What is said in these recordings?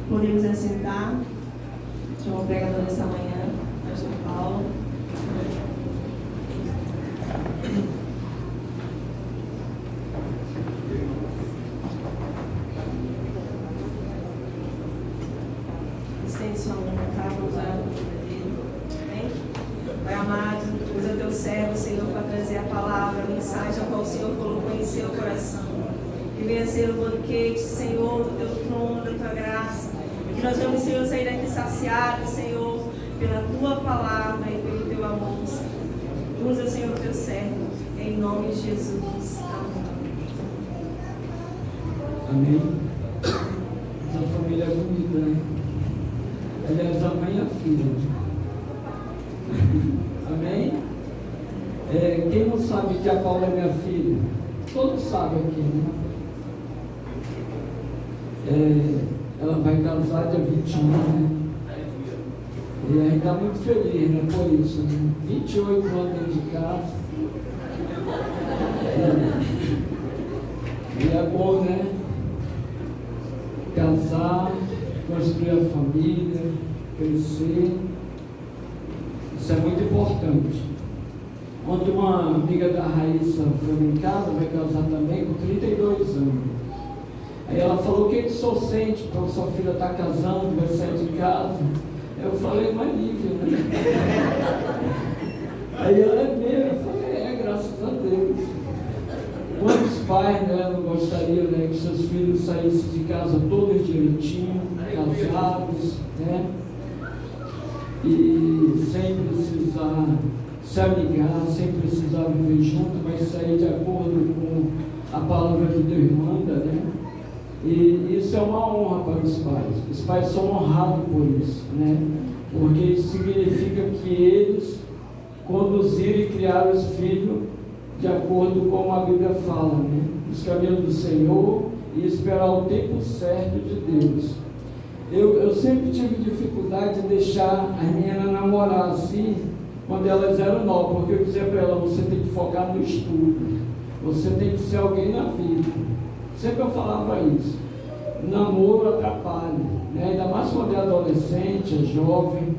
Podemos assentar. Chamou o pregador nessa manhã, pastor Paulo. Estende sua mão na cara, vamos orar no nome dele. Amém? Pai amado, usa teu servo, Senhor, para trazer a palavra, a mensagem a qual o Senhor colocou em seu coração. Que venha ser o banquete, Senhor, do teu trono, da tua graça. Que nós vamos, Senhor, sair daqui saciados, Senhor, pela tua palavra e pelo teu amor, Senhor. Usa, Senhor, o teu servo, em nome de Jesus. Amém. Essa família é bonita, né? Aliás, a mãe e a filha. Amém? Quem não sabe que a Paula é minha filha? Todos sabem aqui, né? Ela vai casar dia 21, né? E a gente está muito feliz, né? Por isso, né? 28 anos dentro de casa. E é bom, né? Casar, construir a família, crescer. Isso é muito importante. Ontem uma amiga da Raíssa foi em casa, vai casar também com 32 anos. Aí ela falou: o que você sente quando sua filha está casando, vai sair de casa? Eu falei: uma alívio, né? Aí ela é mesmo, eu falei: graças a Deus. Quantos pais, né, não gostariam, né, que seus filhos saíssem de casa todos direitinho, casados, né? E sem precisar se amigar, sem precisar viver junto, mas sair de acordo com a palavra que Deus manda, né? E isso é uma honra para os pais. Os pais são honrados por isso, né? Porque isso significa que eles conduziram e criaram os filhos de acordo com a Bíblia fala, né? Os caminhos do Senhor e esperar o tempo certo de Deus. Eu sempre tive dificuldade de deixar as meninas namorar assim, quando elas eram novas, porque eu dizia para elas: você tem que focar no estudo, você tem que ser alguém na vida. Sempre eu falava isso. Namoro atrapalha, né? Ainda mais quando é adolescente, é jovem,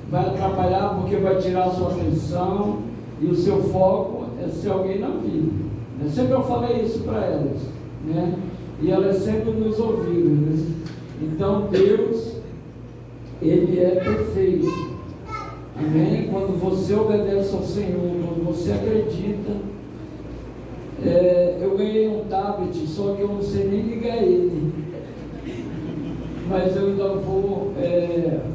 vai atrapalhar porque vai tirar a sua atenção e o seu foco é ser alguém na vida. Sempre eu falei isso para elas, né? E elas sempre nos ouviram, né? Então Deus, Ele é perfeito. Amém? Quando você obedece ao Senhor, quando você acredita. Eu ganhei um tablet, só que eu não sei nem ligar ele. Mas eu ainda vou.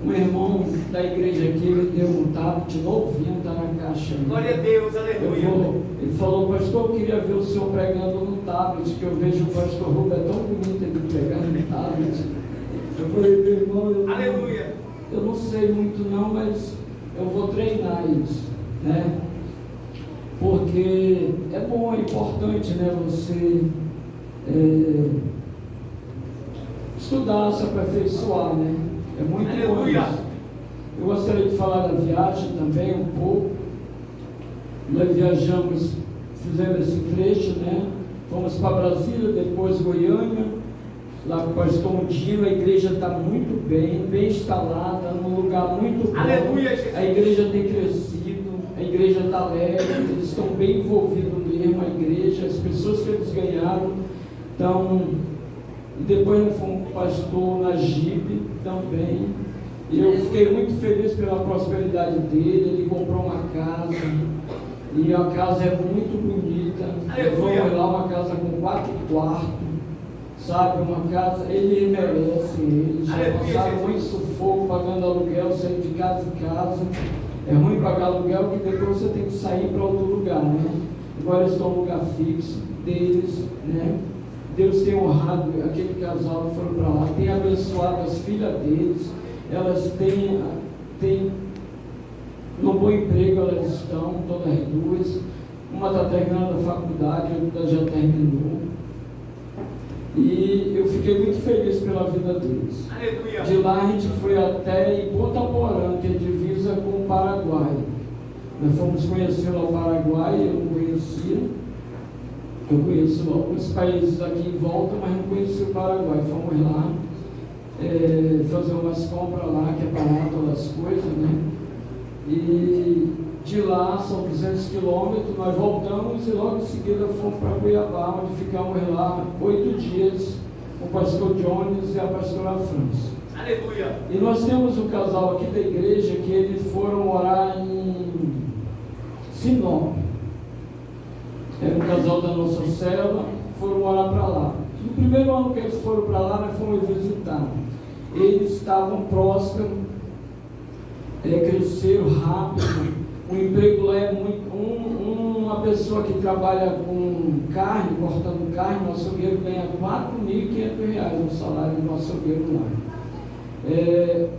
Um irmão da igreja aqui, ele deu um tablet novinho, está na caixa. Glória a Deus, aleluia. Ele falou: pastor, eu queria ver o senhor pregando no tablet, que eu vejo o pastor Rubem, é tão bonito ele pregando no tablet. Eu falei: meu irmão, aleluia. Eu não sei muito não, mas eu vou treinar isso, né? Porque é bom, é importante, né, você estudar, se aperfeiçoar, né? É muito bom isso. Eu gostaria de falar da viagem também um pouco. Nós viajamos, fizemos esse trecho, né? Fomos para Brasília, depois Goiânia, lá com o pastor Mundinho. A igreja está muito bem instalada, num lugar muito bom. Aleluia, Jesus. A igreja tem crescido, a igreja está leve, eles estão bem envolvidos mesmo, a igreja, as pessoas que eles ganharam estão. E depois nós fomos com o pastor Najib também. E eu fiquei muito feliz pela prosperidade dele. Ele comprou uma casa. E a casa é muito bonita. Levamos lá uma casa com 4 quartos. Sabe, uma casa, ele merece. Eles já passaram muito sufoco pagando aluguel, saindo de casa em casa. É ruim pagar aluguel, porque depois você tem que sair para outro lugar, né? Agora eles estão no lugar fixo deles, né? Deus tem honrado aquele casal que foram para lá, tem abençoado as filhas deles. Elas têm no bom emprego, elas estão, todas as duas. Uma está terminando a faculdade, a outra já terminou. E eu fiquei muito feliz pela vida deles. Aleluia. De lá a gente foi até em Ponta Porã, que é divisa com o Paraguai. Nós fomos conhecer lá o Paraguai, eu não conhecia. Eu conheço alguns países aqui em volta, mas não conheci o Paraguai. Fomos lá. fazer umas compras lá, que é barato as coisas, né? E de lá são 200 quilômetros, nós voltamos e logo em seguida fomos para Cuiabá, onde ficamos lá 8 dias com o pastor Jones e a pastora França. Aleluia. E nós temos um casal aqui da igreja que eles foram morar em Sinop. Era um casal da nossa célula, foram morar para lá. No primeiro ano que eles foram para lá, nós fomos visitar. Eles estavam prósperos, cresceram rápido. O emprego lá é muito. Uma pessoa que trabalha com carne, cortando carne, no açougueiro ganha R$4.500 no salário do açougueiro lá.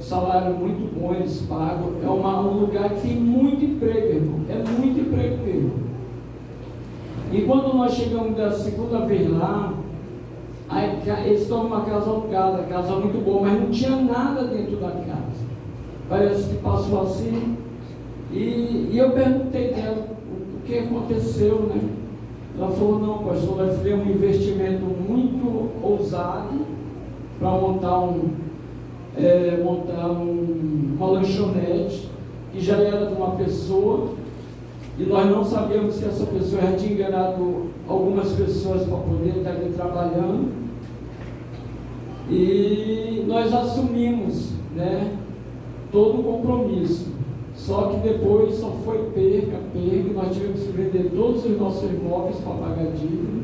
Salário muito bom, eles pagam. É um lugar que tem muito emprego, irmão. É muito emprego mesmo. E quando nós chegamos da segunda vez lá, eles estão numa casa alugada, casa muito boa, mas não tinha nada dentro da casa. Parece que passou assim. E eu perguntei dela o que aconteceu, né? Ela falou, não, pastor, nós fizemos um investimento muito ousado para montar uma lanchonete que já era de uma pessoa e nós não sabíamos que essa pessoa já tinha enganado algumas pessoas para poder estar ali trabalhando e nós assumimos, né, todo o compromisso. Só que depois só foi perca, e nós tivemos que vender todos os nossos imóveis para pagar dívida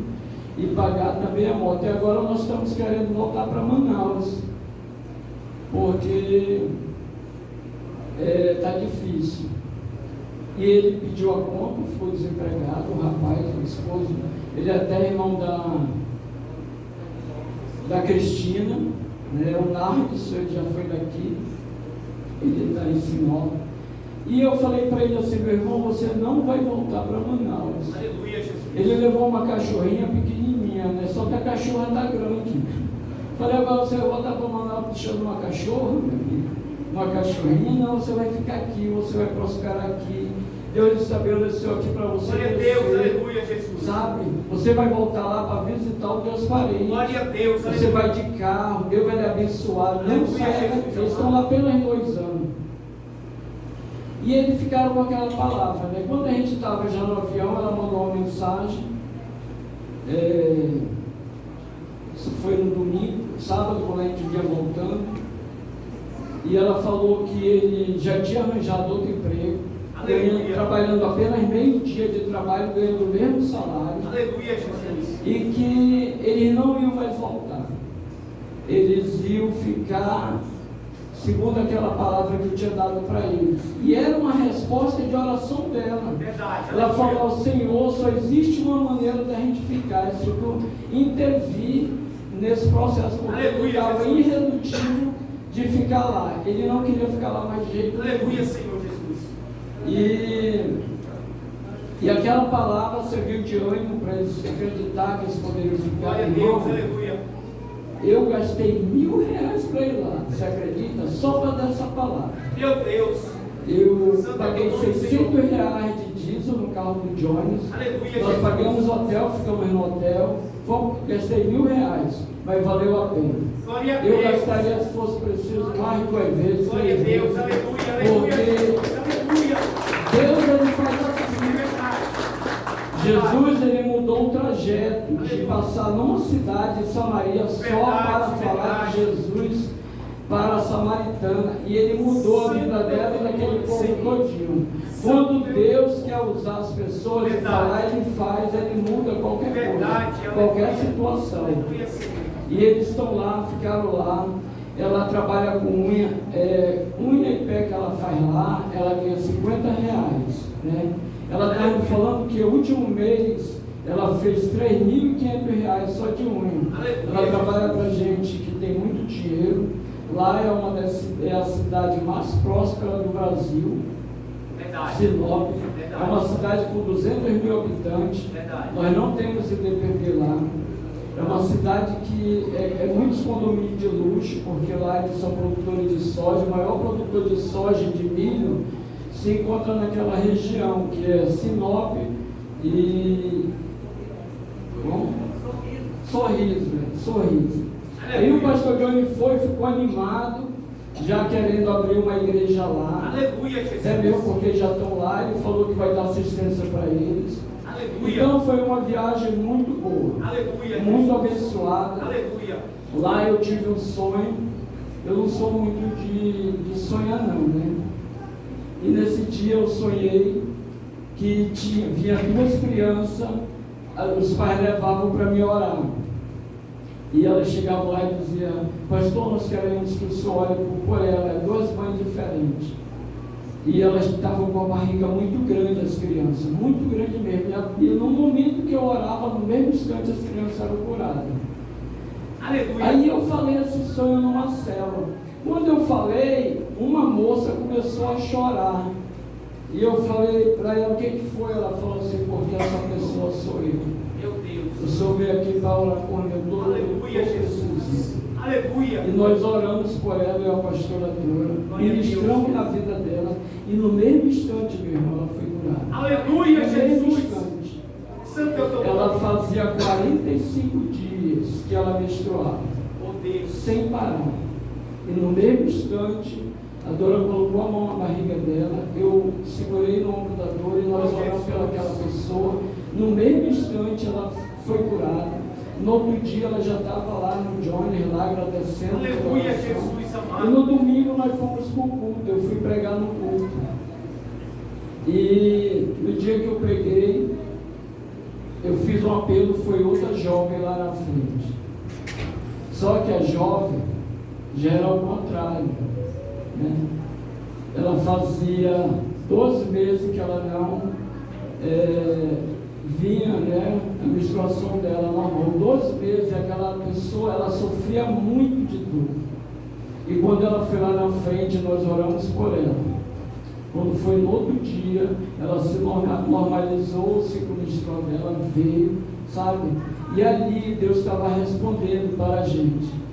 e pagar também a moto. E agora nós estamos querendo voltar para Manaus, porque está difícil. E ele pediu a conta, ficou desempregado, o rapaz, o esposo, ele é até irmão da Cristina, né? O Nardes, ele já foi daqui, ele está em Sinop. E eu falei para ele assim, meu irmão, você não vai voltar para Manaus. Aleluia, Jesus. Ele levou uma cachorrinha pequenininha, né? Só que a cachorra está grande. Falei, agora você vai voltar para Manaus deixando uma cachorra, meu amigo? Uma cachorrinha? Não, você vai ficar aqui, você vai prosperar aqui. Deus estabeleceu aqui para você. Glória a Deus, aleluia, Jesus. Sabe? Você vai voltar lá para visitar o Deus parente. Glória a Deus, aleluia. Você vai de carro, Deus vai lhe abençoar. Não saia daqui, eles estão lá apenas 2 anos. E eles ficaram com aquela palavra, né? Quando a gente estava já no avião, ela mandou uma mensagem. Isso foi no domingo, sábado, quando a gente ia voltando. E ela falou que ele já tinha arranjado outro emprego, trabalhando apenas meio dia de trabalho, ganhando o mesmo salário. Aleluia, Jesus. E que eles não iam mais voltar. Eles iam ficar segundo aquela palavra que eu tinha dado para eles. E era uma resposta de oração dela. Verdade. Ela falou ao Senhor, só existe uma maneira da gente ficar, é se tu intervir nesse processo, porque ele estava irredutível de ficar lá. Ele não queria ficar lá mais de jeito nenhum. Aleluia, Senhor Jesus. E aquela palavra serviu de ânimo para eles acreditar que eles poderiam ficar. Glória a Deus, aleluia. Eu gastei R$1.000 para ir lá, você acredita? Só para dar essa palavra. Meu Deus. Eu paguei R$600 de diesel no carro do Jones. Aleluia, nós pagamos hotel, ficamos no hotel. Gastei R$1.000, mas valeu a pena. Glória a Deus. Eu gastaria, se fosse preciso, mais 2 vezes. Glória a Deus, aleluia, aleluia. Porque Deus, ele faz assim. Jesus, ele mudou o trajeto de passar numa cidade de Samaria só para falar de Jesus para a samaritana. E ele mudou a vida dela e daquele povo todinho. Quando Deus quer usar as pessoas e falar, ele faz, ele muda qualquer coisa, qualquer situação. E eles estão lá, ficaram lá. Ela trabalha com unha e pé que ela faz lá, ela ganha R$50, né? Ela está me falando que o último mês ela fez R$3.500 só de unha. Ela trabalha para gente que tem muito dinheiro. Lá é a cidade mais próspera do Brasil. Verdade. Sinop. Verdade. É uma cidade com 200.000 habitantes. Verdade. Nós não temos IDPD lá. É uma cidade que é muitos condomínios de luxo, porque lá eles são produtores de soja. O maior produtor de soja e de milho se encontra naquela região, que é Sinop e Sorriso. Aí o pastor Johnny ficou animado, já querendo abrir uma igreja lá. Aleluia, Jesus. Até mesmo porque já estão lá, ele falou que vai dar assistência para eles. Aleluia. Então foi uma viagem muito boa, Aleluia. muito abençoada. Aleluia. Lá eu tive um sonho. Eu não sou muito de sonhar não, né? E nesse dia eu sonhei que vinha duas crianças, os pais levavam para me orar. E elas chegavam lá e diziam: pastor, nós queremos que o senhor ore por ela, duas mães diferentes. E elas estavam com a barriga muito grande, as crianças, muito grande mesmo. E no momento que eu orava, no mesmo instante as crianças eram curadas. Aleluia. Aí eu falei esse sonho numa célula. Quando eu falei, uma moça começou a chorar. E eu falei para ela: o que foi? Ela falou assim: porque essa pessoa sou eu. Meu Deus. O senhor veio aqui para orar por mim. Aleluia, Jesus. Aleluia. E nós oramos por ela e a pastora Dora, ministramos na vida dela. E no mesmo instante, meu irmão, ela foi curada. Aleluia, No mesmo Jesus. instante. Santo é o teu Ela nome. fazia 45 dias que ela menstruava, Oh Deus. sem parar. E no mesmo instante, a Dora colocou a mão na barriga dela, eu segurei no ombro da Dora e nós oramos pelaquela pessoa. No mesmo instante, ela foi curada. No outro dia, ela já estava lá no Johnny, lá agradecendo. Aleluia, Jesus E amado. no domingo nós fomos para o culto, eu fui pregar no culto. E no dia que eu preguei, eu fiz um apelo, foi outra jovem lá na frente. Só que a jovem já era ao contrário, né? Ela fazia 12 meses que ela não vinha, né, a menstruação dela normal. 12 meses, aquela pessoa, ela sofria muito de dor. E quando ela foi lá na frente, nós oramos por ela. Quando foi no outro dia, ela se normalizou, o ciclo menstrual dela veio, sabe? E ali Deus estava respondendo para a gente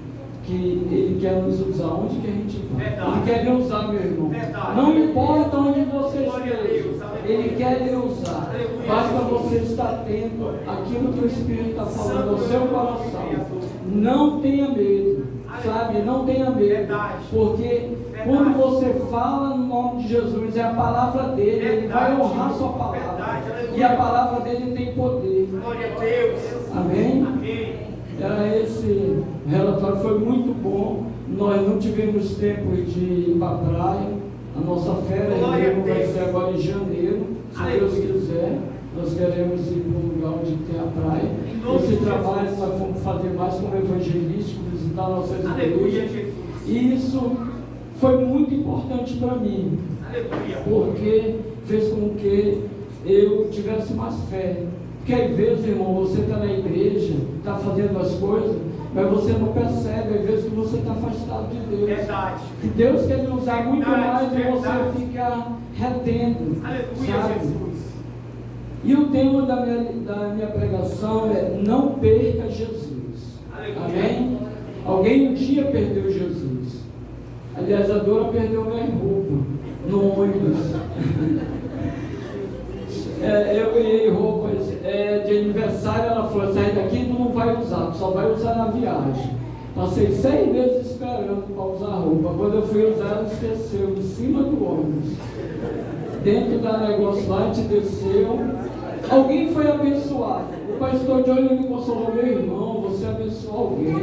que Ele quer nos usar onde que a gente vai. Verdade. Ele quer lhe usar, meu irmão. Verdade. Não importa onde você Glória a esteja, Deus. Aleluia. Ele quer lhe usar. Aleluia. Basta você estar atento àquilo que o Espírito está falando ao Santo seu é o nome, coração. Criador. Não tenha medo, sabe? Não tenha medo. Verdade. Porque quando você fala no nome de Jesus, é a palavra dele, ele vai Verdade. honrar a sua palavra. Verdade. Aleluia. E a palavra dele tem poder. Glória a Deus. Amém? Amém. Era esse relatório, foi muito bom. Nós não tivemos tempo de ir para a praia. A nossa férias Glória a mesmo vai Deus. ser agora em janeiro, se Aleluia. Deus quiser. Nós queremos ir para um lugar onde tem a praia. Em nome Esse de trabalho Jesus. nós vamos fazer mais como evangelístico, visitar nossas Aleluia, igrejas. Jesus. E isso foi muito importante para mim, Aleluia. porque fez com que eu tivesse mais fé. Porque às vezes, irmão, você está na igreja, está fazendo as coisas, mas você não percebe, às vezes, que você está afastado de Deus. Verdade. Que Deus quer lhe usar muito mais e Verdade. você fica retendo. Aleluia, sabe? Jesus. E o tema da minha pregação é: não perca Jesus. Aleluia. Amém? Alguém um dia perdeu Jesus. Aliás, a Dora perdeu minha roupa no ônibus. Eu ganhei roupas de aniversário. Ela falou: sai daqui, tu não vai usar, tu só vai usar na viagem. Passei 6 meses esperando para usar a roupa. Quando eu fui usar, ela esqueceu em cima do ônibus. Dentro da negócio lá, a gente desceu. Alguém foi abençoado. O pastor Johnny me consolou: meu irmão, você abençoou alguém,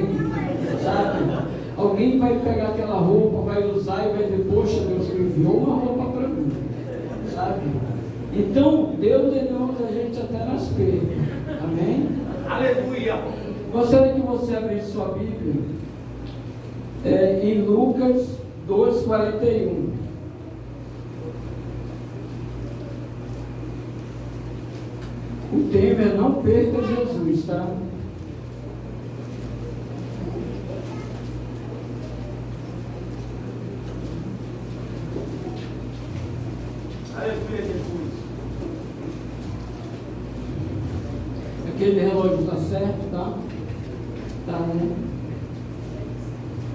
sabe? Alguém vai pegar aquela roupa, vai usar e vai dizer: poxa, Deus me enviou uma roupa para mim, sabe? Então, Deus ele usa a gente até nas perdas. Amém? Aleluia. Gostaria que você abrisse sua Bíblia em Lucas 2,41. O tema é: não perca Jesus, tá? Aleluia, Jesus. Aquele relógio está certo, tá? Tá, né?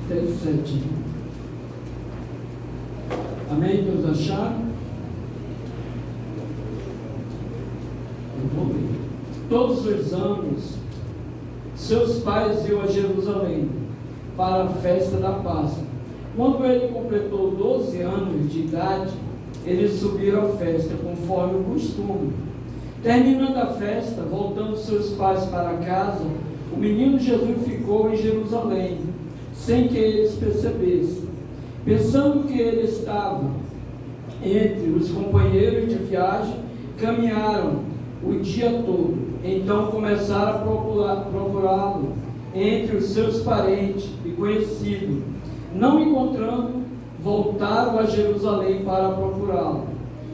17. Amém? Todos acharam? Eu vou ler. Todos os anos, seus pais iam a Jerusalém para a festa da Páscoa. Quando ele completou 12 anos de idade, eles subiram à festa, conforme o costume. Terminando a festa, voltando seus pais para casa, o menino Jesus ficou em Jerusalém, sem que eles percebessem. Pensando que ele estava entre os companheiros de viagem, caminharam o dia todo. Então começaram a procurá-lo entre os seus parentes e conhecidos. Não encontrando, voltaram a Jerusalém para procurá-lo.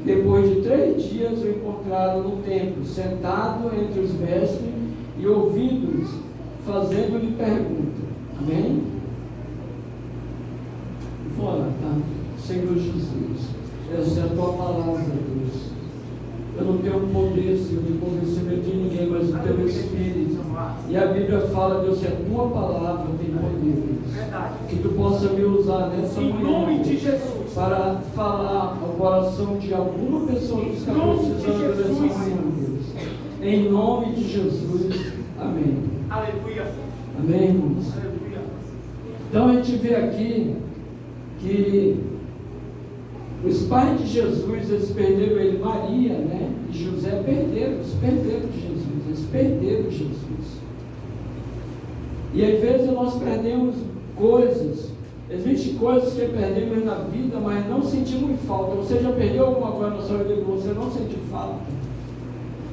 Depois de 3 dias o encontraram no templo, sentado entre os mestres e ouvindo-os, fazendo-lhe pergunta. Amém? Fora, tá? Senhor Jesus, essa é a tua palavra, Deus. Eu não tenho poder, Senhor, de convencimento de ninguém, mas o teu Espírito. E a Bíblia fala, Deus, que a tua palavra tem poder, Deus. Que tu possa me usar nessa manhã, Em nome de Jesus. para falar ao coração de alguma pessoa que está precisando dessa manhã, Deus. Em nome de Jesus. Amém. Aleluia. Amém, irmãos? Aleluia. Então a gente vê aqui que os pais de Jesus, eles perderam ele, Maria, né? E José perderam Jesus, eles perderam Jesus. E às vezes nós perdemos coisas, existem coisas que perdemos na vida, mas não sentimos falta. Você já perdeu alguma coisa na sua vida que você não sentiu falta?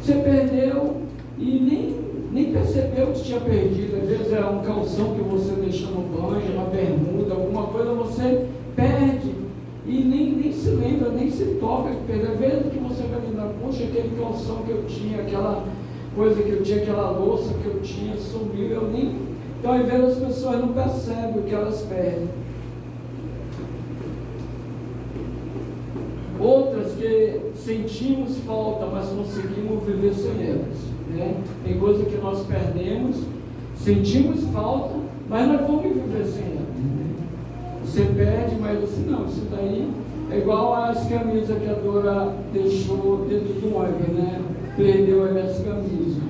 Você perdeu e nem percebeu que tinha perdido. Às vezes é um calção que você deixou no banho, uma bermuda, alguma coisa você perde e nem se lembra, nem se toca que perdeu. Às vezes que você vai lembrar, poxa, aquele calção que eu tinha, aquela coisa que eu tinha, aquela louça que eu tinha, sumiu, eu nem... Então às vezes as pessoas não percebem o que elas perdem. Outras que sentimos falta, mas conseguimos viver sem elas, né? Tem coisa que nós perdemos, sentimos falta, mas nós vamos viver sem elas, né? Você perde, mas você não, isso daí é igual às camisas que a Dora deixou dentro do ônibus, né? Perdeu as camisas.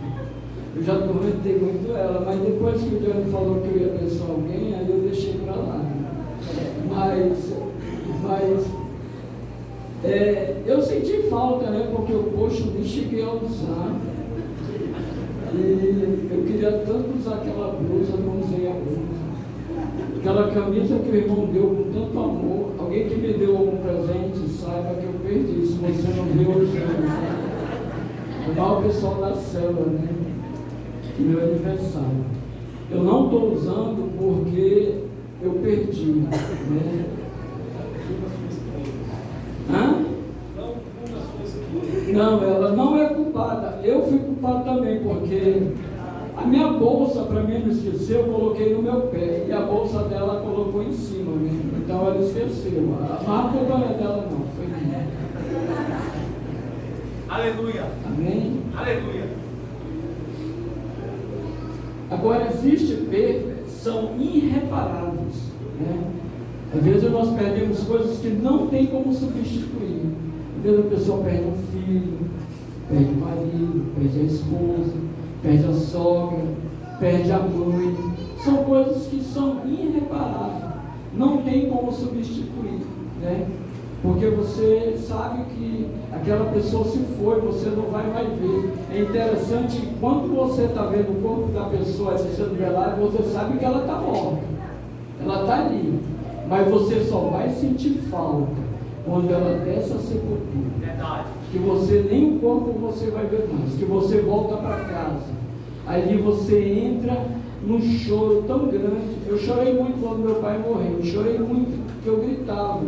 Eu já tormentei muito ela, mas depois que o Johnny falou que eu ia abençoar alguém, aí eu deixei para lá. Eu senti falta, né? Porque poxa, eu nem cheguei a usar. E eu queria tanto usar aquela blusa, não usei a blusa. Aquela camisa que o irmão deu com tanto amor. Alguém que me deu algum presente, saiba que eu perdi. Se você não viu hoje, é o pessoal da célula, né? Meu aniversário. Eu não estou usando porque eu perdi, né? Hã? Não, ela não é culpada. Eu fui culpado também, porque a minha bolsa, para mim não esquecer, eu coloquei no meu pé. E a bolsa dela colocou em cima, né? Então ela esqueceu. A culpa não é dela, não. Foi minha. Aleluia. Amém? Aleluia. Agora, existem perdas que são irreparáveis, né? Às vezes nós perdemos coisas que não tem como substituir. Às vezes a pessoa perde um filho, perde o marido, perde a esposa, perde a sogra, perde a mãe. São coisas que são irreparáveis, não tem como substituir, né? Porque você sabe que aquela pessoa se foi, você não vai mais ver. É interessante que quando você está vendo o corpo da pessoa sendo velado, você sabe que ela está morta, ela está ali, mas você só vai sentir falta quando ela desce a sepultura. Verdade. Que você nem o corpo você vai ver mais, que você volta para casa, ali você entra num choro tão grande. Eu chorei muito quando meu pai morreu, eu chorei muito porque eu gritava,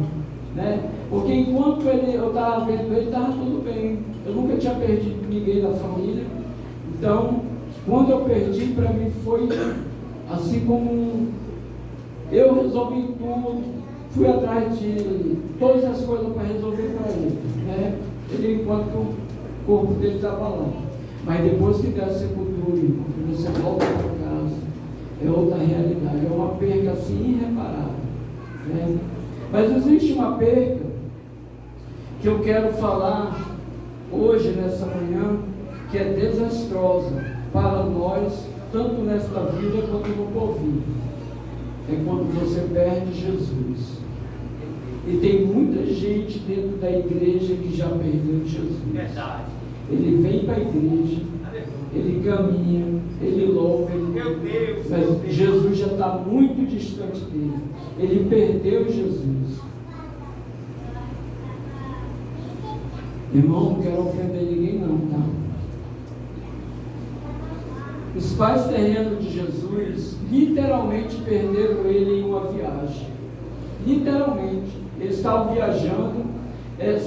né? Porque enquanto eu estava vendo ele, estava tudo bem. Eu nunca tinha perdido ninguém da família. Então, quando eu perdi, para mim foi assim como eu resolvi tudo, fui atrás de todas as coisas para resolver para ele, né? Ele, enquanto o corpo dele estava lá. Mas depois que der a sepultura, irmão, que você volta para casa, é outra realidade, é uma perca assim irreparável, né? Mas existe uma perca que eu quero falar hoje, nessa manhã, que é desastrosa para nós, tanto nesta vida quanto no porvir. é quando você perde Jesus. E tem muita gente dentro da igreja que já perdeu Jesus. Verdade. Ele vem para a igreja, ele caminha, ele louva, Meu Deus, mas meu Deus. Jesus já está muito distante dele. Ele perdeu Jesus. Irmão, não quero ofender ninguém não, tá? Os pais terrenos de Jesus literalmente perderam ele em uma viagem. Literalmente. Eles estavam viajando.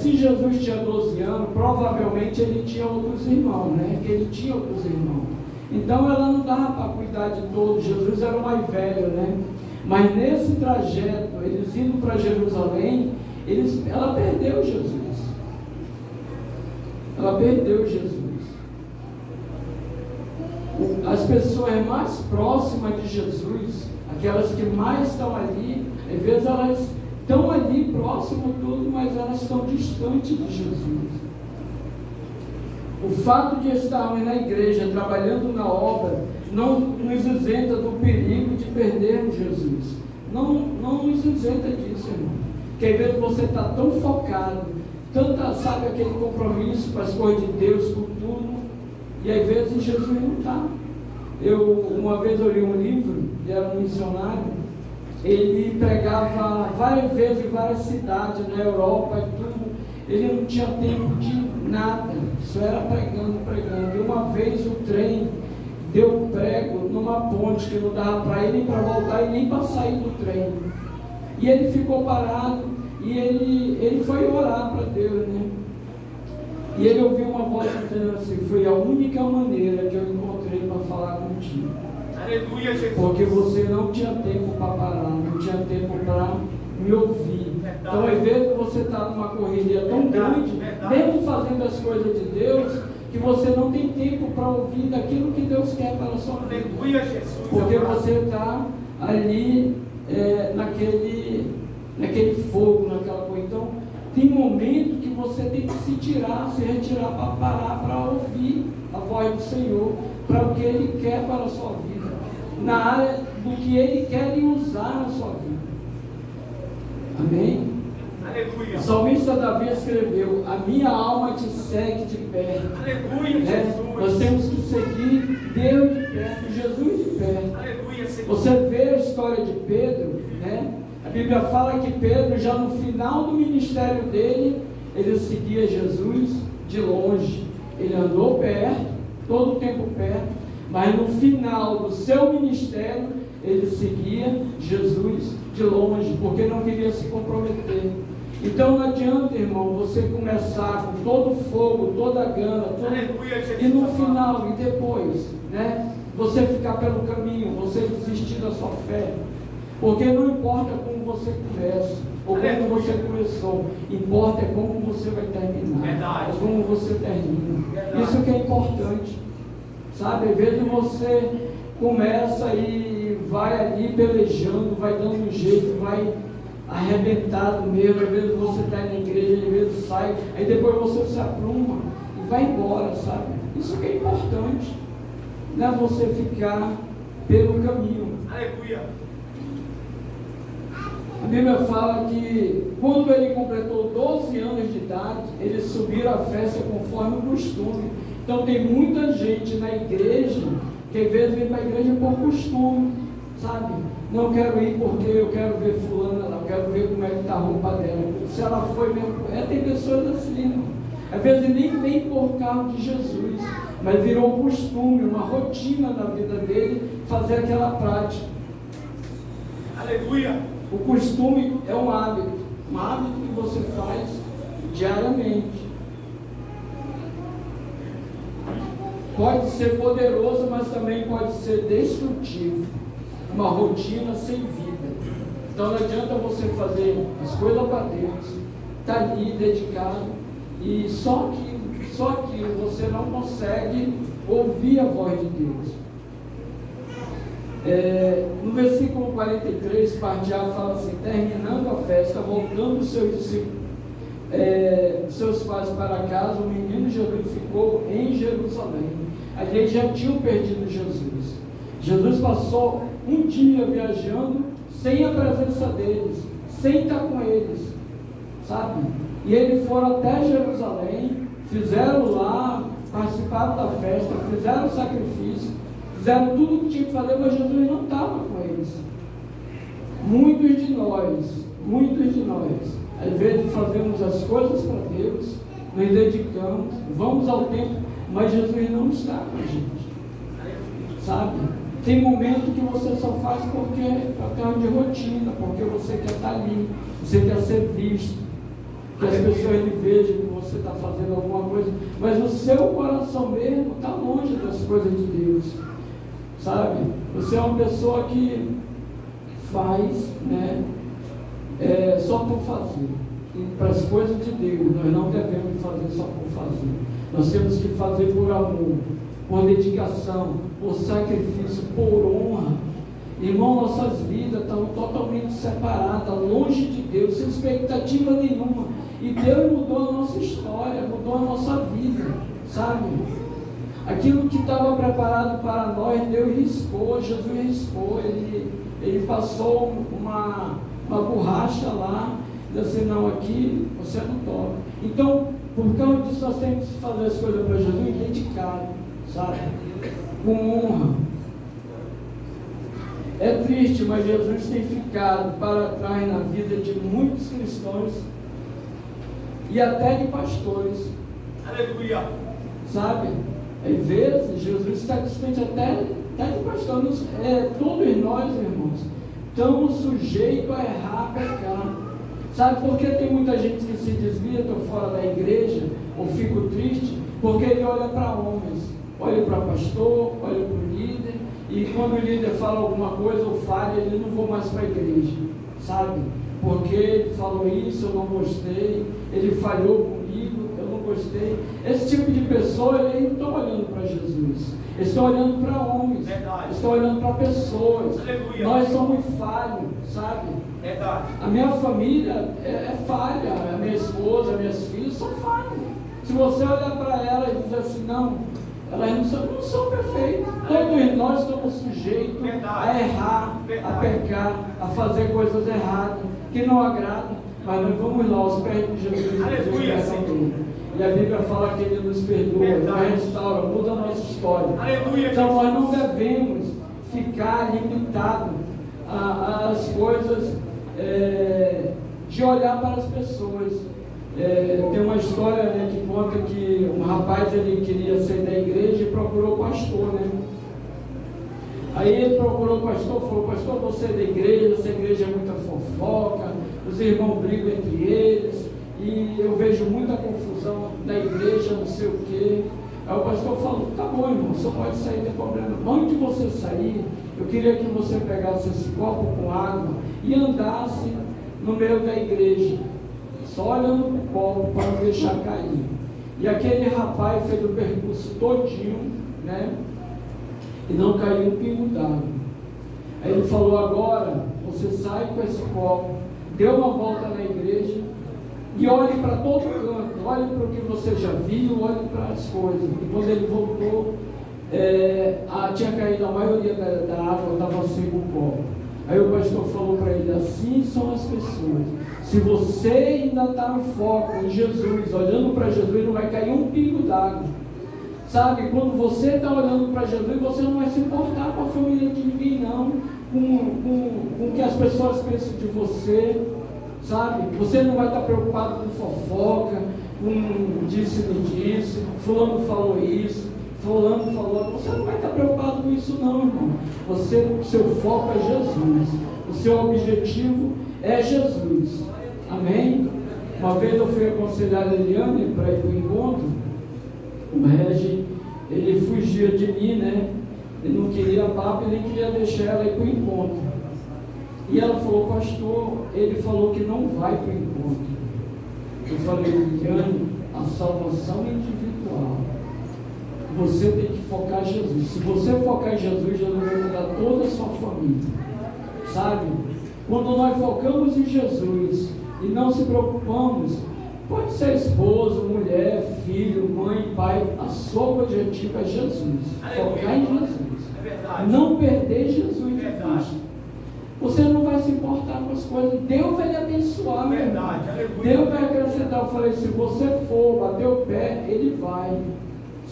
Se Jesus tinha 12 anos, provavelmente ele tinha outros irmãos, né? Que ele tinha outros irmãos. Então ela não dava para cuidar de todos. Jesus era o mais velho, né? Mas nesse trajeto, eles indo para Jerusalém, ela perdeu Jesus. Ela perdeu Jesus. As pessoas mais próximas de Jesus, aquelas que mais estão ali, às vezes elas estão ali próximo tudo, mas elas estão distantes de Jesus. O fato de estarmos na igreja, trabalhando na obra, não nos isenta do perigo de perdermos Jesus. Não nos isenta disso, irmão. Porque às vezes você está tão focado, sabe, aquele compromisso com as coisas de Deus, com tudo, e às vezes Jesus não está. Uma vez eu li um livro, ele era um missionário, ele pregava várias vezes em várias cidades, na Europa e tudo, ele não tinha tempo de nada, só era pregando. E uma vez o trem deu prego numa ponte que não dava para ele nem para voltar e nem para sair do trem. E ele ficou parado e ele foi orar para Deus, né? E ele ouviu uma voz dizendo assim: foi a única maneira que eu encontrei para falar contigo. Aleluia, Jesus. Porque você não tinha tempo para parar, não tinha tempo para me ouvir. Verdade. Então, às vezes você está numa correria tão grande, mesmo fazendo as coisas de Deus, que você não tem tempo para ouvir daquilo que Deus quer para a sua vida. Aleluia, Jesus. Porque você está ali naquele fogo, naquela coisa. Então, tem momento que você tem que se retirar para parar, para ouvir a voz do Senhor, para o que Ele quer para a sua vida, na área do que Ele quer lhe usar na sua vida. Amém? Aleluia. O salmista Davi escreveu: a minha alma te segue de perto. Aleluia, Jesus. Nós temos que seguir Deus de perto, Jesus de perto. Aleluia, Senhor. Você vê a história de Pedro, né? A Bíblia fala que Pedro, já no final do ministério dele, ele seguia Jesus de longe. Ele andou perto, todo o tempo perto, mas no final do seu ministério, ele seguia Jesus de longe, porque não queria se comprometer. Então não adianta, irmão, você começar com todo o fogo, toda a gana, e no final, e depois, né, você ficar pelo caminho, você desistir da sua fé. Porque não importa como você começa, ou como você começou, importa é como você vai terminar. Verdade. É como você termina. Verdade. Isso que é importante. Sabe, às vezes você começa e vai ali pelejando, vai dando um jeito, vai arrebentado mesmo, às vezes você está na igreja, às vezes sai, aí depois você se apruma e vai embora, sabe? Isso que é importante. Não é você ficar pelo caminho. Aleluia. A Bíblia fala que quando ele completou 12 anos de idade, eles subiram à festa conforme o costume. Então tem muita gente na igreja que às vezes vem para a igreja por costume, sabe? Não quero ir porque eu quero ver fulana lá, eu quero ver como é que está a roupa dela. Se ela foi mesmo. Tem pessoas assim, irmão. Às vezes nem vem por causa de Jesus, mas virou um costume, uma rotina na vida dele fazer aquela prática. Aleluia. O costume é um hábito que você faz diariamente. Pode ser poderoso, mas também pode ser destrutivo. Uma rotina sem vida. Então não adianta você fazer as coisas para Deus, estar ali dedicado, e só que você não consegue ouvir a voz de Deus. No versículo 43, parte A fala assim: terminando a festa, voltando seus pais para casa, o menino Jesus ficou em Jerusalém. Ali eles já tinham perdido Jesus. Jesus passou um dia viajando sem a presença deles, sem estar com eles, sabe? E eles foram até Jerusalém, fizeram lá, participaram da festa, fizeram o sacrifício, fizeram tudo o que tinha que fazer, mas Jesus não estava com eles. Muitos de nós, às vezes fazemos as coisas para Deus, nos dedicamos, vamos ao templo, mas Jesus não está com a gente, sabe? Tem momento que você só faz porque é causa de rotina, porque você quer estar ali, você quer ser visto, que as pessoas lhe vejam que você está fazendo alguma coisa, mas o seu coração mesmo está longe das coisas de Deus, sabe? Você é uma pessoa que faz, né, só por fazer. E para as coisas de Deus, nós não devemos fazer só por fazer. Nós temos que fazer por amor, por dedicação, por sacrifício, por honra. Irmão, nossas vidas estão totalmente separadas, longe de Deus, sem expectativa nenhuma. E Deus mudou a nossa história, mudou a nossa vida, sabe? Aquilo que estava preparado para nós, Deus riscou, Jesus riscou, ele passou uma borracha lá, disse assim, não, aqui você não toca. Então, por causa disso, nós temos que fazer as coisas para Jesus dedicado, sabe? Com honra. É triste, mas Jesus tem ficado para trás na vida de muitos cristãos e até de pastores. Aleluia. Sabe? Às vezes, Jesus está distante até de pastores. Todos nós, irmãos, estamos sujeitos a errar, a pecar. Sabe por que tem muita gente que se desvia, estou fora da igreja, ou fico triste? Porque ele olha para homens, olha para pastor, olha para o líder, e quando o líder fala alguma coisa ou falha, ele não vou mais para a igreja, sabe? Porque ele falou isso, eu não gostei, ele falhou comigo, eu não gostei. Esse tipo de pessoa, ele não está olhando para Jesus, eles estão olhando para homens, eles estão olhando para pessoas. Aleluia. Nós somos falhos, sabe? Verdade. A minha família é falha, a minha esposa, minhas filhas são falhas. Se você olhar para elas e dizer assim, não, elas não são perfeitas. Todos nós estamos sujeitos a errar, a pecar, a fazer coisas erradas, que não agradam, mas nós vamos lá aos pés de Jesus. Aleluia, Senhor. E a Bíblia fala que Ele nos perdoa, nos restaura, muda a nossa história. Aleluia, então nós não devemos ficar limitados às coisas de olhar para as pessoas. Tem uma história, né, que conta que um rapaz ele queria sair da igreja e procurou o pastor, né? Aí ele procurou o pastor, falou, pastor, você é da igreja, essa igreja é muita fofoca, os irmãos brigam entre eles, e eu vejo muita confusão na igreja, não sei o quê. Aí o pastor falou, tá bom, irmão, você pode sair, não tem problema. Antes de você sair, eu queria que você pegasse esse copo com água e andasse no meio da igreja, só olhando para o copo para não deixar cair. E aquele rapaz fez o percurso todinho, né? E não caiu um pingo d'água. Aí ele falou, agora você sai com esse copo, dê uma volta na igreja e olhe para todo canto, olhe para o que você já viu, olhe para as coisas. E quando ele voltou, tinha caído a maioria da água, estava seco o copo. Aí o pastor falou para ele, assim são as pessoas. Se você ainda está no foco em Jesus, olhando para Jesus, não vai cair um pingo d'água. Sabe, quando você está olhando para Jesus, você não vai se importar com a família de ninguém, não, com o que as pessoas pensam de você, sabe? Você não vai estar preocupado com fofoca, com disse, fulano falou isso, fulano falou, você não vai estar preocupado com isso não, irmão. O seu foco é Jesus, o seu objetivo é Jesus, amém? Uma vez eu fui aconselhar a Eliane para ir para o encontro. O Regi, ele fugia de mim, né? Ele não queria papo, ele queria deixar ela ir para o encontro. E ela falou, pastor, ele falou que não vai para o encontro. Eu falei, Eliane, a salvação é individual. Você tem que focar em Jesus. Se você focar em Jesus, Jesus vai mudar toda a sua família. Sabe? Quando nós focamos em Jesus e não se preocupamos, pode ser esposo, mulher, filho, mãe, pai, a sua objetivo é Jesus. Focar em Jesus. Não perder Jesus de vista. Você não vai se importar com as coisas. Deus vai lhe abençoar, meu irmão. Verdade, aleluia. Deus vai acrescentar. Eu falei, se você for bater o pé, ele vai,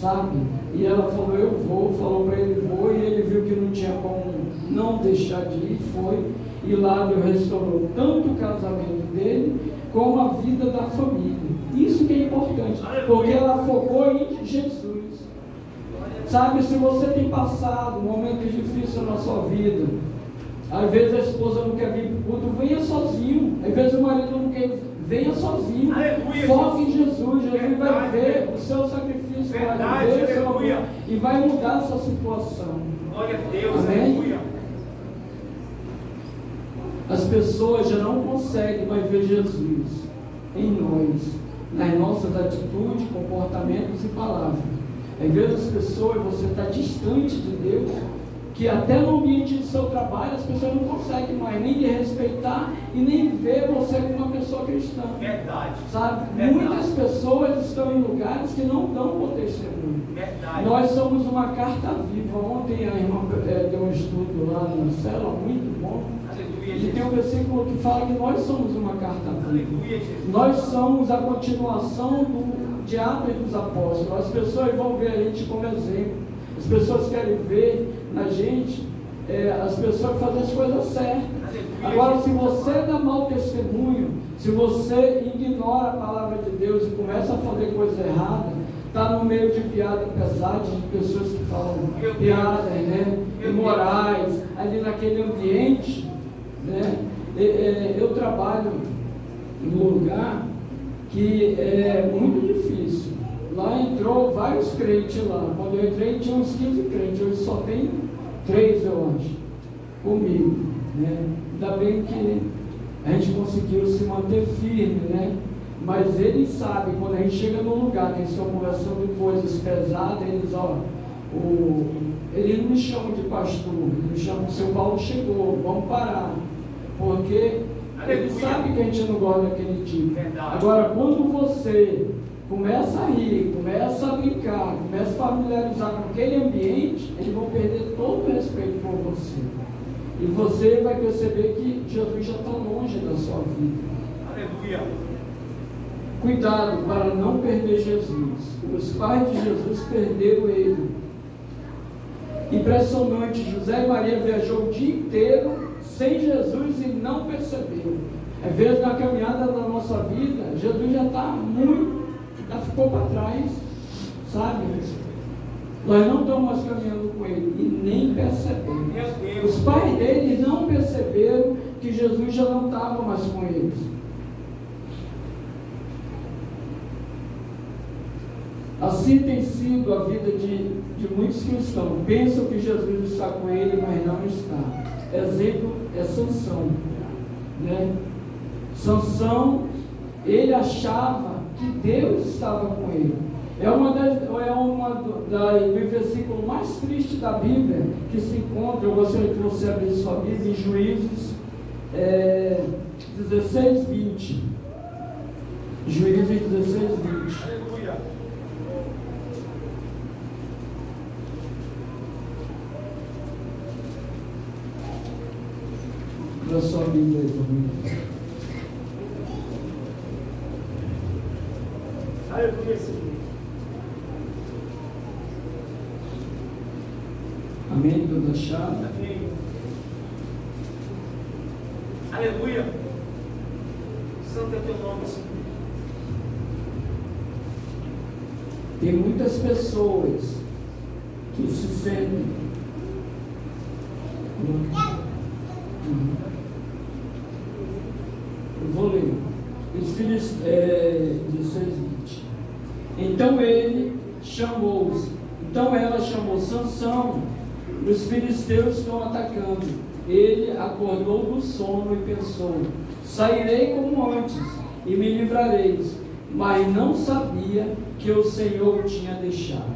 sabe? E ela falou, eu vou. Falou para ele, vou. E ele viu que não tinha como não deixar de ir, foi. E lá Deus restaurou tanto o casamento dele, como a vida da família. Isso que é importante, porque ela focou em Jesus. Sabe, se você tem passado momentos difíceis na sua vida, às vezes a esposa não quer vir para o culto, venha sozinho. Às vezes o marido não quer, venha sozinho. Aleluia, foque em Jesus. Jesus verdade, vai ver o seu sacrifício, verdade, vai ver o seu amor, aleluia. e vai mudar a sua situação. Glória a Deus, Amém? aleluia. As pessoas já não conseguem mais ver Jesus em nós, nas nossas atitudes, comportamentos e palavras. Às vezes as pessoas, você está distante de Deus, que até no ambiente do seu trabalho as pessoas não conseguem mais nem lhe respeitar e nem ver você como uma pessoa cristã. Verdade. Sabe? Verdade. Muitas pessoas estão em lugares que não dão bom testemunho. Verdade. Nós somos uma carta viva. Ontem a irmã deu um estudo lá na célula, muito bom. Aleluia, E tem um Jesus. versículo que fala que nós somos uma carta viva. Aleluia, Jesus. Nós somos a continuação de Atos dos Apóstolos. As pessoas vão ver a gente como exemplo. As pessoas querem ver na gente as pessoas fazem as coisas certas. Aleluia, Agora, se Jesus. você dá mau testemunho, se você ignora a palavra de Deus e começa a fazer coisa errada, está no meio de piadas pesadas, de pessoas que falam Meu piadas, Deus. né, Meu imorais, ali naquele ambiente, né? Eu trabalho em um lugar que é muito difícil. Lá entrou vários crentes lá. Quando eu entrei tinha uns 15 crentes, hoje só tem 3, eu acho, comigo, né? Ainda bem que a gente conseguiu se manter firme, né? Mas eles sabem, quando a gente chega num lugar que eles estão conversando coisas pesadas, eles, eles não me chamam de pastor, eles me chamam de seu Paulo chegou, vamos parar. Porque eles sabem que a gente não gosta daquele tipo. Verdade. Agora, quando você começa a rir, começa a brincar, começa a familiarizar com aquele ambiente, eles vão perder todo o respeito por você. E você vai perceber que Jesus já está longe da sua vida. Aleluia. Cuidado para não perder Jesus. Os pais de Jesus perderam ele. Impressionante, José e Maria viajou o dia inteiro sem Jesus e não percebeu. Às vezes na caminhada da nossa vida, Jesus já está já ficou para trás, sabe? Nós não estamos mais caminhando com ele e nem percebemos. Meu Deus. Os pais deles não perceberam que Jesus já não estava mais com eles. Assim tem sido a vida de muitos cristãos. Pensam que Jesus está com ele, mas não está. Exemplo é Sansão, né? Sansão, ele achava que Deus estava com ele. É uma dos versículos mais tristes da Bíblia que se encontra. Eu gostaria que você abrisse sua Bíblia em Juízes 16, 20. Juízes 16, 20. Aleluia. Da sua Bíblia aí, família. Aleluia, Senhor. Amém? Todos acharam? Amém. Aleluia. Santo é teu nome, Senhor. Tem muitas pessoas que se sentem. Eu vou ler. Os filhos 16, 20. Então ela chamou Sansão. Os filisteus estão atacando. Ele acordou do sono e pensou: sairei como antes e me livrareis. Mas não sabia que o Senhor o tinha deixado.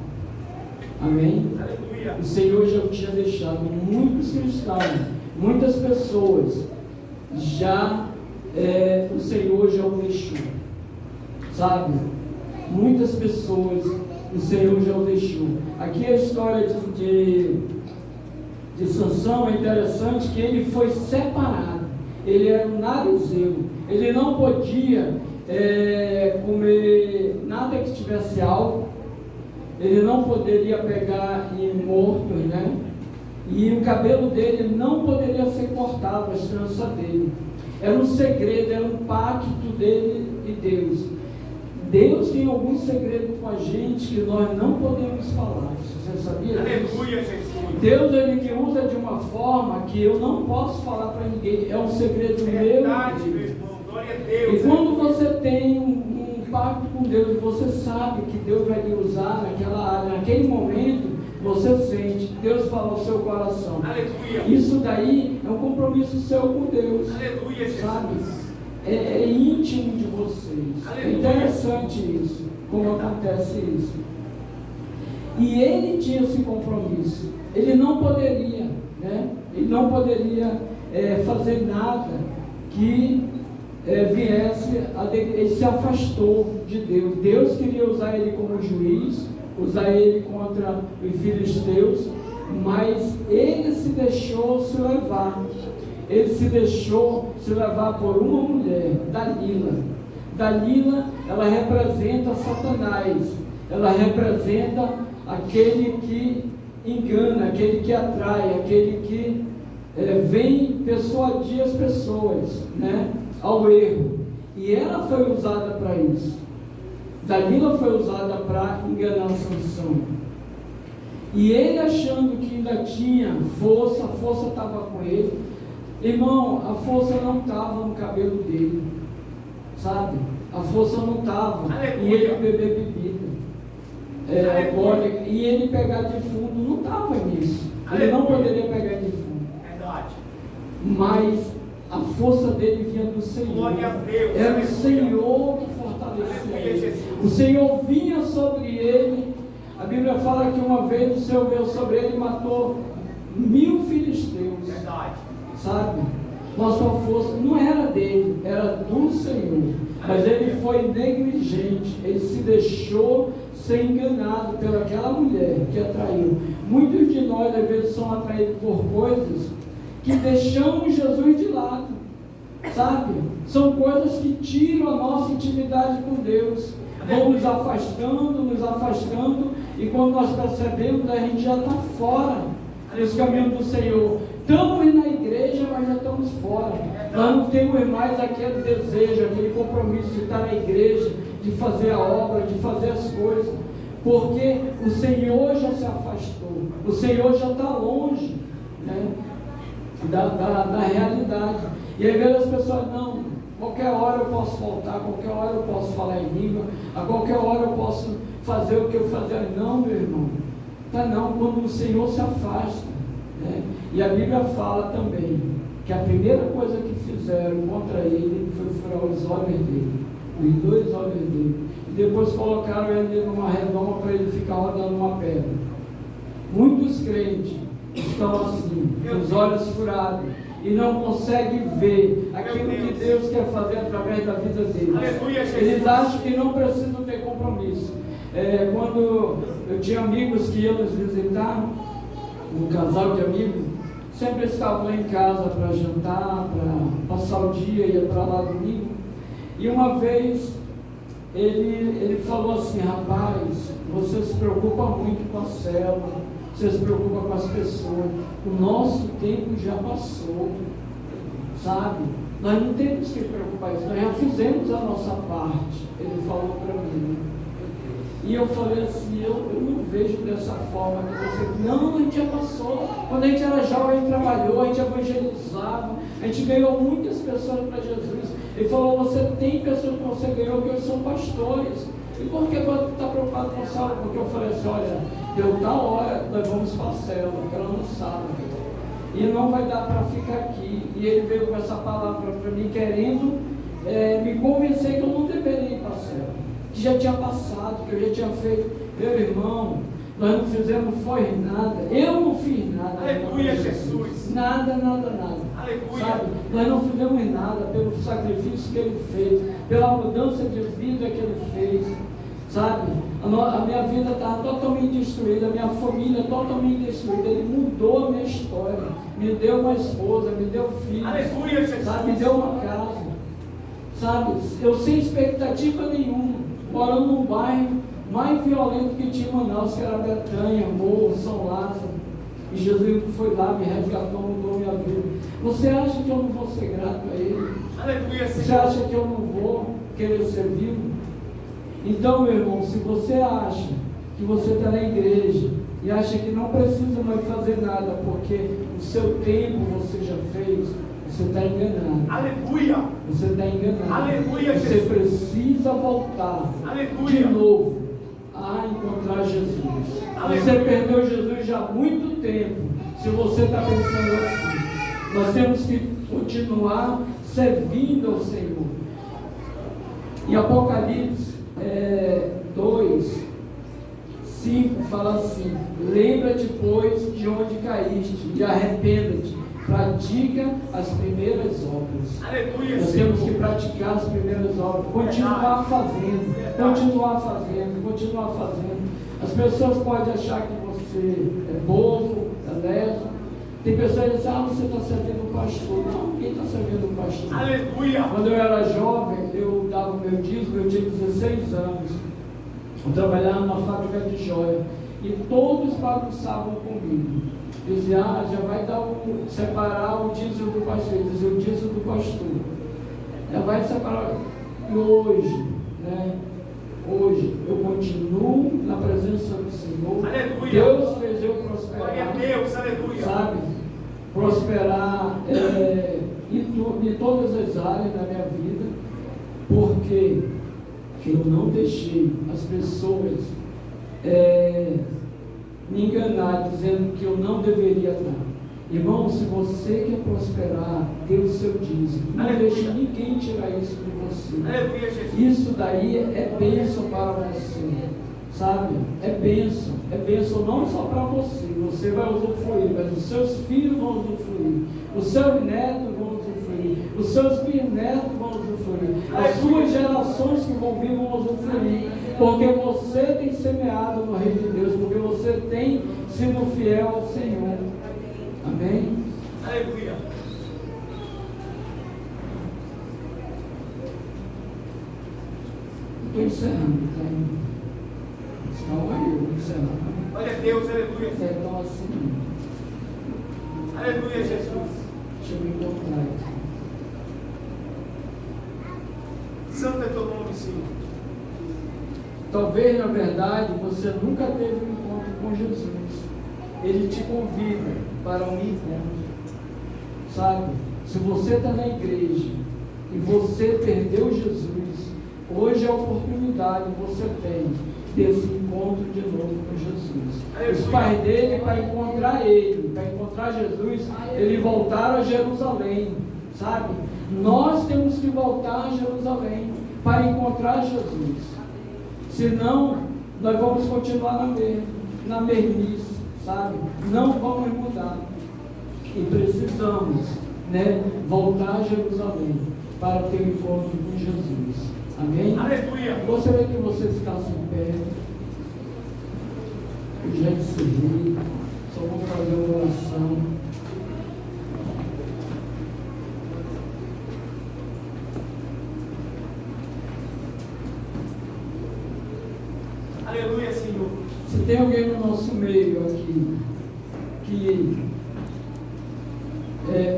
Amém? Aleluia. O Senhor já o tinha deixado. Muitos cristãos, muitas pessoas o Senhor já o deixou, sabe? Muitas pessoas o Senhor já o deixou. Aqui a história de Sansão é interessante, que ele foi separado. ele era um narizeu, ele não podia comer nada que tivesse álcool, ele não poderia pegar em mortos, né? E o cabelo dele não poderia ser cortado, a trança dele. Era um segredo, era um pacto dele e Deus. Deus tem alguns segredos com a gente que nós não podemos falar. Você sabia disso? Aleluia, Jesus. Deus, ele me usa de uma forma que eu não posso falar para ninguém. É um segredo Verdade, meu. meu irmão. Glória a Deus. E quando você tem um pacto com Deus, você sabe que Deus vai lhe usar naquela área, naquele momento, você sente, Deus fala ao seu coração. Aleluia. Isso daí é um compromisso seu com Deus. Aleluia, Jesus. Sabe? É íntimo de vocês. Aleluia. É interessante isso, como acontece isso. E ele tinha esse compromisso. Ele não poderia, né? Ele não poderia fazer nada que viesse ele se afastou de Deus. Deus queria usar ele como juiz, usar ele contra os filisteus, mas ele se deixou se levar. Ele se deixou se levar por uma mulher, Dalila. Dalila, ela representa Satanás. Ela representa aquele que engana, aquele que atrai, aquele que vem persuadir as pessoas, né, ao erro. E ela foi usada para isso. Dalila foi usada para enganar Sansão. E ele, achando que ainda tinha força, a força estava com ele. Irmão, a força não estava no cabelo dele, sabe? A força não estava em ele beber bebida, e ele pegar de fundo, não estava nisso. Ele não poderia pegar de fundo. Verdade. Mas a força dele vinha do Senhor. Glória a Deus. Era o Senhor que fortalecia ele. O Senhor vinha sobre ele. A Bíblia fala que uma vez o Senhor veio sobre ele e matou 1000 filisteus. Verdade. Sabe? Nossa força não era dele, era do Senhor. Mas ele foi negligente, ele se deixou ser enganado pelaquela mulher que atraiu. Muitos de nós, às vezes, são atraídos por coisas que deixamos Jesus de lado, sabe? São coisas que tiram a nossa intimidade com Deus. Vão nos afastando, e quando nós percebemos, a gente já está fora dos caminhos do Senhor. Estamos na igreja, mas já estamos fora. Nós não temos mais aquele desejo, aquele compromisso de estar na igreja, de fazer a obra, de fazer as coisas, porque o Senhor já se afastou, o Senhor já está longe, né, da realidade. E aí as pessoas, não, qualquer hora eu posso voltar, qualquer hora eu posso falar em língua, a qualquer hora eu posso fazer o que eu fazia. Não, meu irmão, tá não, quando o Senhor se afasta, né? E a Bíblia fala também que a primeira coisa que fizeram contra ele foi furar os olhos dele, os 2 olhos dele, e depois colocaram ele numa redoma para ele ficar rodando uma pedra. Muitos crentes estão assim, com os olhos furados, e não conseguem ver aquilo que Deus quer fazer através da vida deles. Eles acham que não precisam ter compromisso. Quando eu tinha amigos que iam nos visitar, um casal de amigos, sempre estavam lá em casa para jantar, para passar o dia, ia para lá domingo. E uma vez ele falou assim: rapaz, você se preocupa muito com a célula, você se preocupa com as pessoas, o nosso tempo já passou, sabe? Nós não temos que preocupar isso, nós já fizemos a nossa parte. Ele falou para mim, né? E eu falei assim, eu não vejo dessa forma que você... Não, a gente já passou. Quando a gente era jovem, a gente trabalhou, a gente evangelizava, a gente ganhou muitas pessoas para Jesus. Ele falou, você tem pessoas que você ganhou que hoje são pastores. E por que você está preocupado com a célula? Porque eu falei assim, olha, deu tal hora, nós vamos para a célula, ela não sabe. E não vai dar para ficar aqui. E ele veio com essa palavra para mim, querendo me convencer que eu não deveria ir para a célula, que já tinha passado, que eu já tinha feito. Meu irmão, nós não fizemos nada, eu não fiz nada. Aleluia, Jesus. Nada. Aleluia. Sabe? Nós não fizemos nada pelo sacrifício que ele fez, pela mudança de vida que ele fez. sabe? A minha vida estava totalmente destruída, a minha família totalmente destruída. Ele mudou a minha história, me deu uma esposa, me deu filhos, Aleluia, Jesus. sabe? Me deu uma casa, sabe? Eu sem expectativa nenhuma, morando num bairro mais violento que tinha em Manaus, que era Betânia, Morro, São Lázaro. E Jesus foi lá, me resgatou, mudou minha vida. Você acha que eu não vou ser grato a Ele? Aleluia, Você Senhor. acha que eu não vou querer servi-lo? Então, meu irmão, se você acha que você está na igreja e acha que não precisa mais fazer nada porque o seu tempo você já fez, você está enganado. Aleluia. Você está enganado. Aleluia, Você Jesus. precisa voltar Aleluia. de novo a encontrar Jesus. Aleluia. Você perdeu Jesus já há muito tempo. Se você está pensando assim, nós temos que continuar servindo ao Senhor. Em Apocalipse 2, 5 fala assim: lembra-te, pois, de onde caíste e arrependa-te, pratica as primeiras obras. Aleluia, Nós Senhor. temos que praticar as primeiras obras, continuar fazendo, continuar fazendo, continuar fazendo. As pessoas podem achar que você é bobo, é leso. Tem pessoas que dizem: ah, você está servindo o pastor. Não, ninguém está servindo o pastor. Aleluia. Quando eu era jovem, eu dava o meu dízimo, eu tinha 16 anos. Eu trabalhava numa fábrica de joia e todos bagunçavam comigo. Diziam: ah, já vai separar o dízimo do pastor. Eu dizia: o dízimo do pastor. Já vai separar. E hoje, né? Hoje eu continuo na presença do Senhor. Aleluia. Deus fez eu Glória prosperar. a Deus, aleluia. Sabe? Prosperar em todas as áreas da minha vida, porque eu não deixei as pessoas me enganar, dizendo que eu não deveria dar. Irmão, se você quer prosperar, dê o seu dízimo. Não deixe ninguém tirar isso de você. Aleluia, Jesus. Isso daí é bênção para você, sabe? É bênção não só para você. Você vai usufruir, mas os seus filhos vão usufruir, os seus netos vão usufruir, os seus bisnetos vão usufruir, as suas gerações que vão vir vão usufruir, porque você tem semeado no reino de Deus, porque você tem sido fiel ao Senhor. Amém? Aleluia. Estou encerrando, tá? Calma aí, eu vou encerrar. Glória a Deus, aleluia. Então assim, Aleluia, Jesus. deixa eu me encontrar aqui. Santo é teu nome, Senhor. Talvez, na verdade, você nunca teve um encontro com Jesus. Ele te convida para um encontro. Sabe? Se você está na igreja e você perdeu Jesus, hoje é a oportunidade que você tem desse encontro de novo com Jesus. Os pais dele, para encontrar Jesus, eles voltaram a Jerusalém. Sabe? Nós temos que voltar a Jerusalém para encontrar Jesus. Senão, nós vamos continuar na mesmice, sabe? Não vamos mudar. E precisamos, voltar a Jerusalém para ter um encontro com Jesus. Amém? Aleluia. Gostaria que você ficasse em pé. Eu já encerrei. Só vou fazer uma oração. Aleluia, Senhor. Se tem alguém no nosso meio aqui que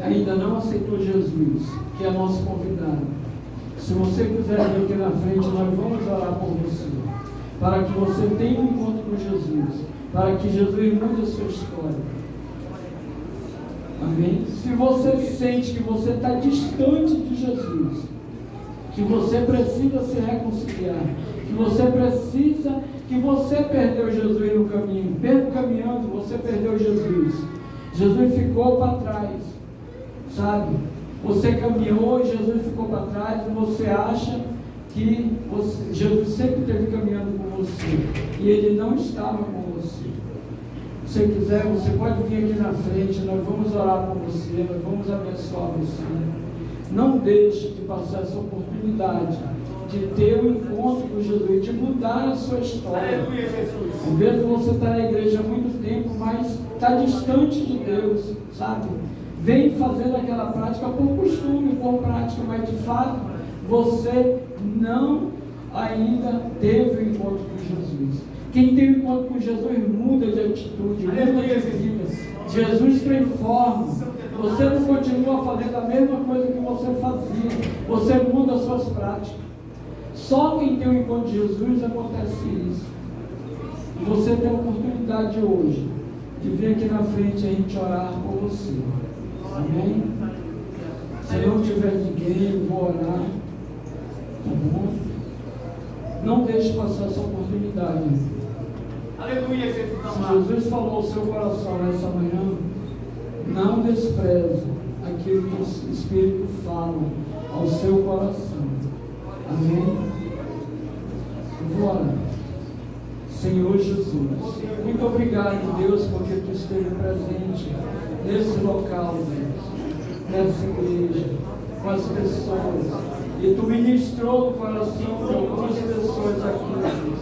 ainda não aceitou Jesus, que é nosso convidado, se você quiser vir aqui na frente, nós vamos orar por você, para que você tenha um encontro com Jesus, para que Jesus mude a sua história. Amém? Se você sente que você está distante de Jesus, que você precisa se reconciliar, que você perdeu Jesus no caminho, mesmo caminhando, você perdeu Jesus. Jesus ficou para trás, sabe? Você caminhou e Jesus ficou para trás, e você acha que Jesus sempre esteve caminhando com você, e Ele não estava com você. Se você quiser, você pode vir aqui na frente, nós vamos orar por você, nós vamos abençoar você. Não deixe de passar essa oportunidade de ter um encontro com Jesus, de mudar a sua história. Aleluia, Jesus. Às vezes você está na igreja há muito tempo, mas está distante de Deus, sabe? Vem fazendo aquela prática por costume, por prática, mas de fato você não ainda teve o encontro com Jesus. Quem tem o encontro com Jesus muda de atitude, muda de vida. Jesus transforma. Você não continua fazendo a mesma coisa que você fazia. Você muda as suas práticas. Só quem tem o encontro de Jesus acontece isso. Você tem a oportunidade hoje de vir aqui na frente e a gente orar por você. Amém? Se não tiver ninguém, eu vou orar. Tá bom? Não deixe passar essa oportunidade. Aleluia, Jesus. Se Jesus falou ao seu coração nessa manhã, não despreze aquilo que o Espírito fala ao seu coração. Amém? Eu vou orar. Senhor Jesus, muito obrigado, Deus, porque Tu esteve presente nesse local, Deus, nessa igreja, com as pessoas, e Tu ministrou no coração de algumas pessoas aqui, Deus.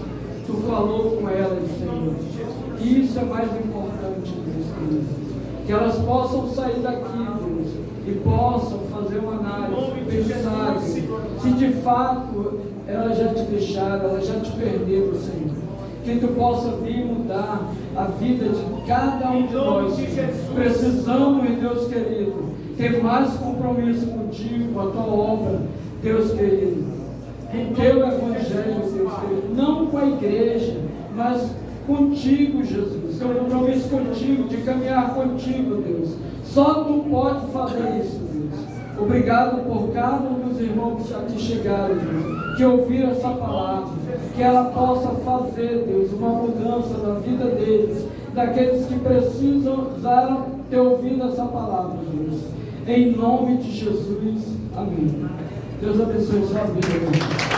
Tu falou com elas, Senhor. E isso é mais importante, Deus, que elas possam sair daqui, Deus, e possam fazer uma análise, pensar se de fato elas já te deixaram, elas já te perderam, Senhor. Que Tu possa vir mudar a vida de cada um de nós. Precisamos, Deus querido, ter mais compromisso contigo, com a Tua obra, Deus querido, com o Teu Evangelho, Deus querido, não com a igreja, mas contigo, Jesus. Ter um compromisso contigo, de caminhar contigo, Deus. Só Tu pode fazer isso, Deus. Obrigado por cada um dos irmãos que aqui chegaram, Deus, que ouviram essa palavra, que ela possa fazer, Deus, uma mudança na vida deles, daqueles que precisaram ter ouvido essa palavra, Deus. Em nome de Jesus, amém. Deus abençoe sua vida, Deus.